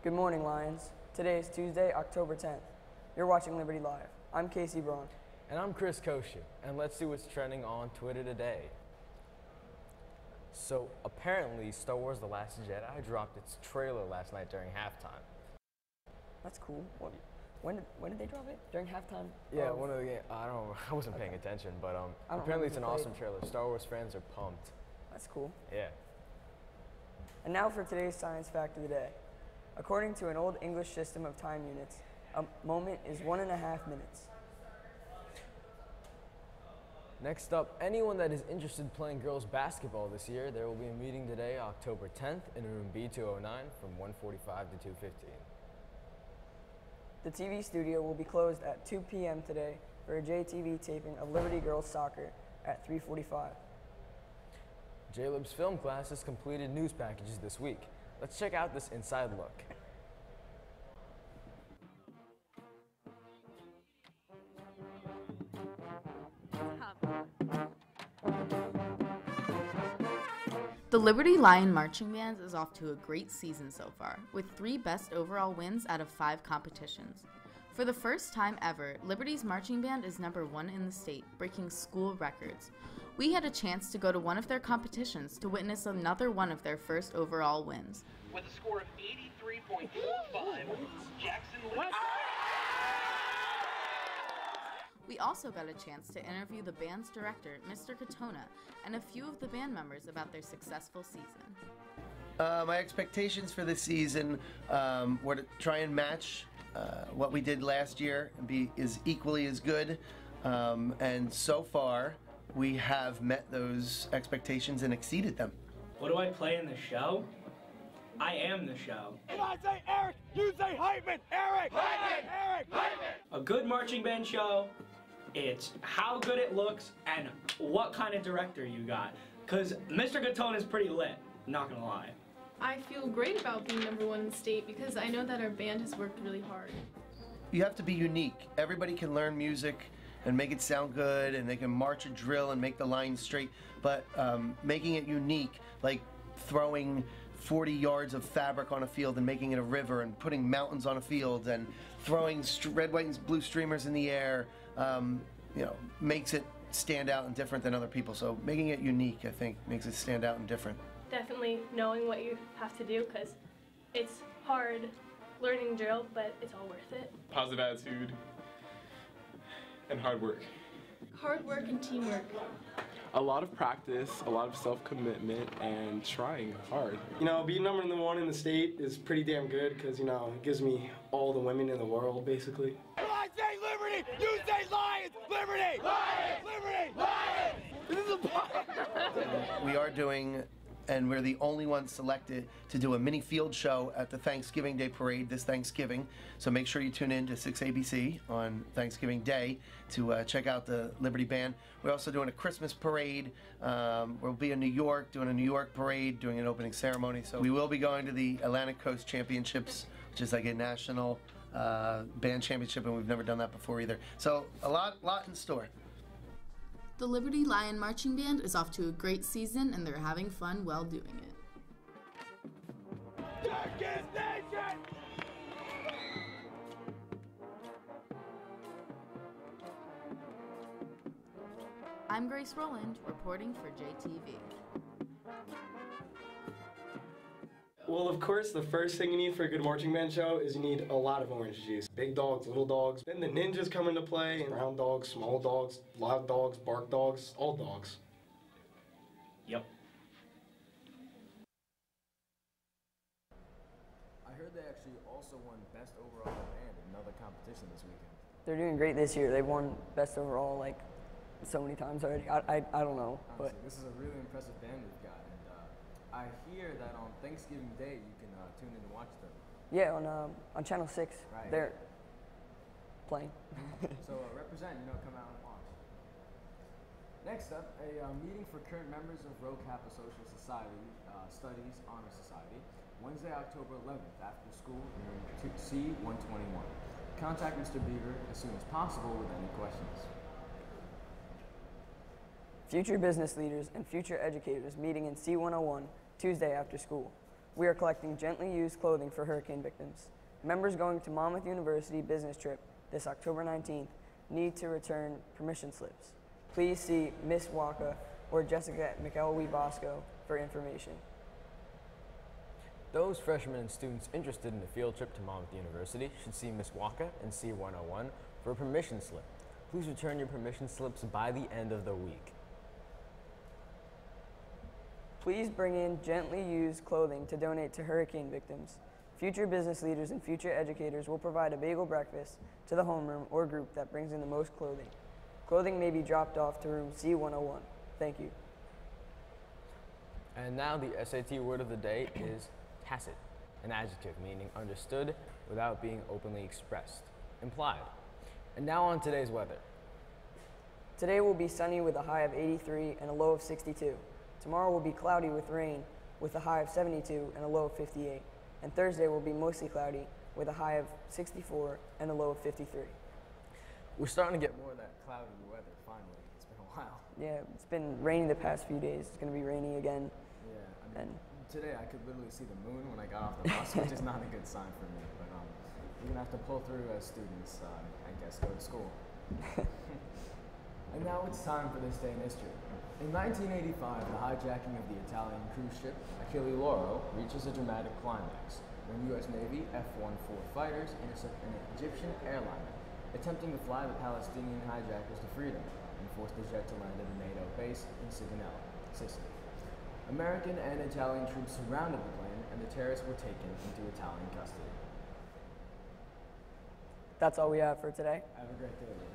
Good morning, Lions. Today is Tuesday, October 10th. You're watching Liberty Live. I'm Casey Braun. And I'm Chris Kosher, and let's see what's trending on Twitter today. So apparently, Star Wars The Last Jedi dropped its trailer last night during halftime. That's cool. When did they drop it? During halftime? Yeah, one of the games. I don't know. I wasn't paying attention, but apparently it's an awesome trailer. Star Wars fans are pumped. That's cool. Yeah. And now for today's science fact of the day. According to an old English system of time units, a moment is 1.5 minutes. Next up, anyone that is interested in playing girls basketball this year, there will be a meeting today, October 10th, in room B209 from 1:45 to 2:15. The TV studio will be closed at 2 p.m. today for a JTV taping of Liberty Girls Soccer at 3:45. J-Lib's film class has completed news packages this week. Let's check out this inside look. The Liberty Lion Marching Band is off to a great season so far, with 3 best overall wins out of 5 competitions. For the first time ever, Liberty's marching band is #1 in the state, breaking school records. We had a chance to go to one of their competitions to witness another one of their first overall wins. With a score of 83.45, Jackson We also got a chance to interview the band's director, Mr. Katona, and a few of the band members about their successful season. My expectations for this season were to try and match what we did last year and be is equally as good. And so far, we have met those expectations and exceeded them. What do I play in the show? I am the show. If I say Eric, you say Heitman! Eric! Heitman! Eric! Heitman! A good marching band show, it's how good it looks and what kind of director you got. Because Mr. Katona is pretty lit, not gonna lie. I feel great about being #1 in the state because I know that our band has worked really hard. You have to be unique. Everybody can learn music and make it sound good, and they can march a drill and make the lines straight, but making it unique, like throwing 40 yards of fabric on a field and making it a river, and putting mountains on a field, and throwing red, white, and blue streamers in the air, makes it stand out and different than other people. So making it unique, I think, makes it stand out and different. Definitely knowing what you have to do because it's hard learning drill, but it's all worth it. Positive attitude and hard work. Hard work and teamwork. A lot of practice, a lot of self-commitment, and trying hard. You know, being #1 in the state is pretty damn good because, you know, it gives me all the women in the world, basically. I say Liberty, you say Lions! Liberty! Lions! Liberty! Lions! This is a We are doing, and we're the only ones selected to do a mini field show at the Thanksgiving Day Parade this Thanksgiving. So make sure you tune in to 6 ABC on Thanksgiving Day to check out the Liberty Band. We're also doing a Christmas parade. We'll be in New York, doing a New York parade, doing an opening ceremony. So we will be going to the Atlantic Coast Championships, which is like a national band championship, and we've never done that before either. So a lot in store. The Liberty Lion Marching Band is off to a great season, and they're having fun while doing it. Turkish Nation! I'm Grace Rowland, reporting for JTV. Well, of course, the first thing you need for a good marching band show is you need a lot of orange juice. Big dogs, little dogs. Then the ninjas come into play. Brown dogs, small dogs, loud dogs, bark dogs, all dogs. Yep. I heard they actually also won Best Overall Band in another competition this weekend. They're doing great this year. They've won Best Overall like so many times already. I don't know, Honestly, but this is a really impressive band we've got, and I hear that on Thanksgiving Day you can tune in and watch them. yeah, on Channel 6, Right. they're playing. So represent, come out and watch. Next up, a meeting for current members of Rho Kappa Social Society Studies Honor Society, Wednesday, October 11th, after school in C121. Contact Mr. Beaver as soon as possible with any questions. Future business leaders and future educators meeting in C101 Tuesday after school. We are collecting gently used clothing for hurricane victims. Members going to Monmouth University business trip this October 19th need to return permission slips. Please see Miss Waka or Jessica McElwee-Bosco for information. Those freshmen and students interested in a field trip to Monmouth University should see Miss Waka and C101 for a permission slip. Please return your permission slips by the end of the week. Please bring in gently used clothing to donate to hurricane victims. Future business leaders and future educators will provide a bagel breakfast to the homeroom or group that brings in the most clothing. Clothing may be dropped off to room C101. Thank you. And now the SAT word of the day is tacit, an adjective meaning understood without being openly expressed, implied. And now on today's weather. Today will be sunny with a high of 83 and a low of 62. Tomorrow will be cloudy with rain with a high of 72 and a low of 58. And Thursday will be mostly cloudy with a high of 64 and a low of 53. We're starting to get more of that cloudy weather finally. It's been a while. Yeah, it's been rainy the past few days. It's going to be rainy again. Yeah, I mean, today I could literally see the moon when I got off the bus, which is not a good sign for me. But we're going to have to pull through as students, I guess, go to school. And now it's time for this day in history. In 1985, the hijacking of the Italian cruise ship Achille Lauro reaches a dramatic climax when U.S. Navy F-14 fighters intercept an Egyptian airliner attempting to fly the Palestinian hijackers to freedom and force the jet to land at a NATO base in Sigonella, Sicily. American and Italian troops surrounded the plane and the terrorists were taken into Italian custody. That's all we have for today. Have a great day, everybody.